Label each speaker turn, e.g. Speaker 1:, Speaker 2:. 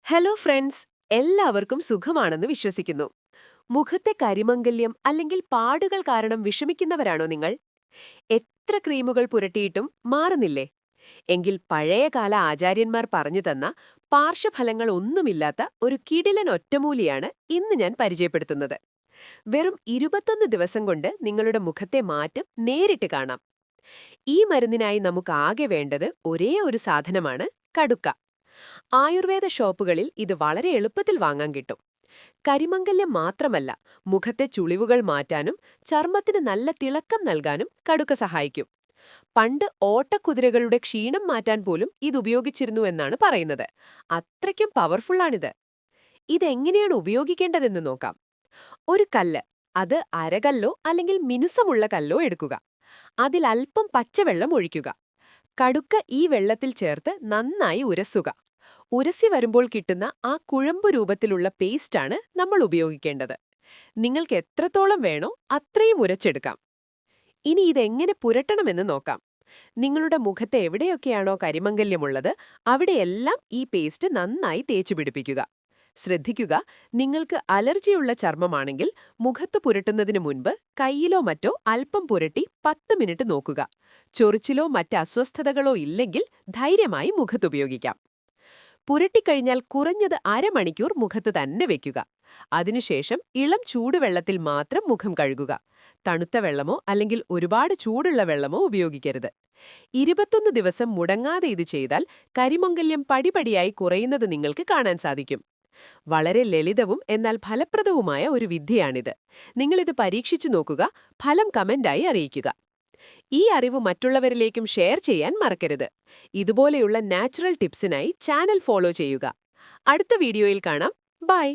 Speaker 1: Hello friends, എല്ലാവർക്കും സുഖമാണെന്ന് വിശ്വസിക്കുന്നു. മുഖത്തെ കരിമംഗല്യം അല്ലെങ്കിൽ പാടുകൾ കാരണം വിഷമിക്കുന്നവരാണോ നിങ്ങൾ? എത്ര ക്രീമുകൾ പുരട്ടിയിട്ടും മാറുന്നില്ലേ? എങ്കിൽ പഴയകാല ആചാര്യന്മാർ പറഞ്ഞു തന്ന പാർശ്വഫലങ്ങൾ ഒന്നുമില്ലാത്ത ഒരു കിടിലൻ ഒറ്റമൂലിയാണ് ഇന്ന് ഞാൻ പരിചയപ്പെടുത്തുന്നത്. വെറും 21 ദിവസം കൊണ്ട് നിങ്ങളുടെ മുഖത്തെ മാറ്റം നേരിട്ട് കാണാം. ഈ മരുന്നിനായി നമുക്ക് ആകെ വേണ്ടത് ഒരേ ഒരു സാധനമാണ്: കടുക്ക. ആയുർവേദ ഷോപ്പുകളിൽ ഇത് വളരെ എളുപ്പത്തിൽ വാങ്ങാൻ കിട്ടും. കരിമംഗല്യം മാത്രമല്ല, മുഖത്തെ ചുളിവുകൾ മാറ്റാനും ചർമ്മത്തിന് നല്ല തിളക്കം നൽകാനും കടുക്ക സഹായിക്കും. പണ്ട് ഓട്ടക്കുതിരകളുടെ ക്ഷീണം മാറ്റാൻ പോലും ഇതുപയോഗിച്ചിരുന്നു എന്നാണ് പറയുന്നത്. അത്രയ്ക്കും പവർഫുള്ളാണിത്. ഇതെങ്ങനെയാണ് ഉപയോഗിക്കേണ്ടതെന്ന് നോക്കാം. ഒരു കല്ല്, അത് അരകല്ലോ അല്ലെങ്കിൽ മിനുസമുള്ള കല്ലോ എടുക്കുക. അതിൽ അല്പം പച്ചവെള്ളം ഒഴിക്കുക. കടുക്ക ഈ വെള്ളത്തിൽ ചേർത്ത് നന്നായി ഉരസുക. ഉരസി വരുമ്പോൾ കിട്ടുന്ന ആ കുഴമ്പു രൂപത്തിലുള്ള പേസ്റ്റാണ് നമ്മൾ ഉപയോഗിക്കേണ്ടത്. നിങ്ങൾക്ക് എത്രത്തോളം വേണോ അത്രയും ഉരച്ചെടുക്കാം. ഇനി ഇതെങ്ങനെ പുരട്ടണമെന്ന് നോക്കാം. നിങ്ങളുടെ മുഖത്ത് എവിടെയൊക്കെയാണോ കരിമംഗല്യമുള്ളത് അവിടെയെല്ലാം ഈ പേസ്റ്റ് നന്നായി തേച്ചു പിടിപ്പിക്കുക. ശ്രദ്ധിക്കുക, നിങ്ങൾക്ക് അലർജിയുള്ള ചർമ്മമാണെങ്കിൽ മുഖത്ത് പുരട്ടുന്നതിന് മുൻപ് കൈയിലോ മറ്റോ അല്പം പുരട്ടി 10 മിനിറ്റ് നോക്കുക. ചൊറിച്ചിലോ മറ്റ് അസ്വസ്ഥതകളോ ഇല്ലെങ്കിൽ ധൈര്യമായി മുഖത്തുപയോഗിക്കാം. പുരട്ടിക്കഴിഞ്ഞാൽ കുറഞ്ഞത് അരമണിക്കൂർ മുഖത്ത് തന്നെ വെക്കുക. അതിനുശേഷം ഇളം ചൂടുവെള്ളത്തിൽ മാത്രം മുഖം കഴുകുക. തണുത്ത വെള്ളമോ അല്ലെങ്കിൽ ഒരുപാട് ചൂടുള്ള വെള്ളമോ ഉപയോഗിക്കരുത്. 21 ദിവസം മുടങ്ങാതെ ഇത് ചെയ്താൽ കരിമംഗല്യം പടിപടിയായി കുറയുന്നത് നിങ്ങൾക്ക് കാണാൻ സാധിക്കും. വളരെ ലളിതവും എന്നാൽ ഫലപ്രദവുമായ ഒരു വിദ്യയാണിത്. നിങ്ങളിത് പരീക്ഷിച്ചു നോക്കുക, ഫലം കമന്റായി അറിയിക്കുക. ഈ അറിവ് മറ്റുള്ളവരിലേക്കും ഷെയർ ചെയ്യാൻ മറക്കരുത്. ഇതുപോലെയുള്ള നാച്ചുറൽ ടിപ്സിനായി ചാനൽ ഫോളോ ചെയ്യുക. അടുത്ത വീഡിയോയിൽ കാണാം. ബൈ.